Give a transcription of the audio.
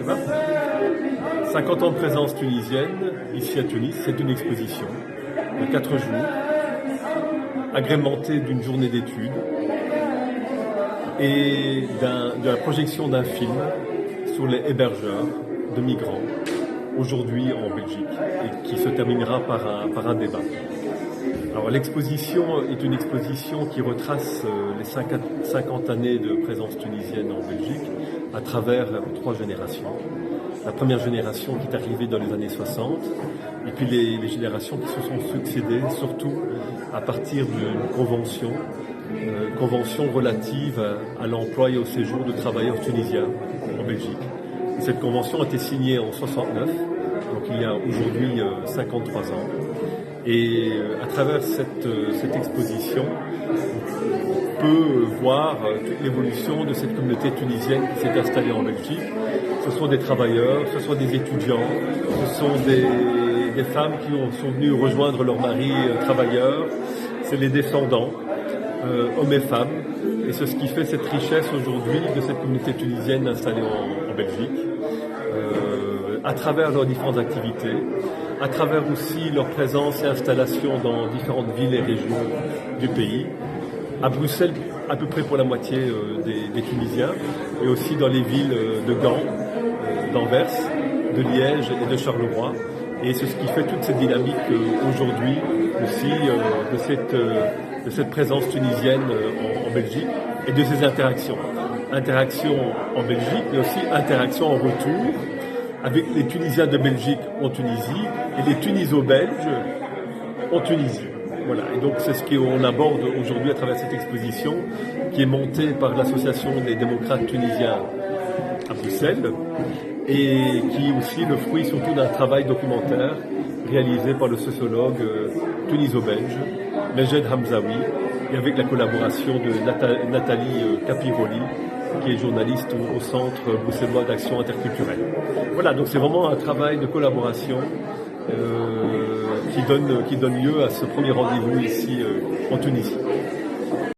va. 50 ans de présence tunisienne, ici à Tunis, c'est une exposition de 4 jours, agrémentée d'une journée d'études et de la projection d'un film sur les hébergeurs de migrants, aujourd'hui en Belgique, et qui se terminera par un débat. Alors l'exposition est une exposition qui retrace les 50 années de présence tunisienne en Belgique à travers 3 générations. La première génération qui est arrivée dans les années 60, et puis les générations qui se sont succédées, surtout à partir d'une convention relative à l'emploi et au séjour de travailleurs tunisiens en Belgique. Cette convention a été signée en 69, donc il y a aujourd'hui 53 ans. Et à travers cette exposition, on peut voir toute l'évolution de cette communauté tunisienne qui s'est installée en Belgique. Ce sont des travailleurs, ce sont des étudiants, ce sont des femmes qui sont venues rejoindre leurs maris travailleurs, c'est les descendants, hommes et femmes. Et c'est ce qui fait cette richesse aujourd'hui de cette communauté tunisienne installée en Belgique, à travers leurs différentes activités, à travers aussi leur présence et installation dans différentes villes et régions du pays. À Bruxelles, à peu près pour la moitié des Tunisiens, et aussi dans les villes de Gand, d'Anvers, de Liège et de Charleroi. Et c'est ce qui fait toute cette dynamique aujourd'hui aussi de cette présence tunisienne en Belgique et de ces interactions. Interactions en Belgique, mais aussi interactions en retour avec les Tunisiens de Belgique en Tunisie et les Tuniso-Belges en Tunisie. Voilà. Et donc c'est ce qu'on aborde aujourd'hui à travers cette exposition qui est montée par l'Association des démocrates tunisiens à Bruxelles et qui est aussi le fruit surtout d'un travail documentaire réalisé par le sociologue tuniso-belge Meged Hamzaoui et avec la collaboration de Nathalie Capiroli, qui est journaliste au Centre bruxellois d'action interculturelle. Voilà, donc c'est vraiment un travail de collaboration qui donne lieu à ce premier rendez-vous ici en Tunisie.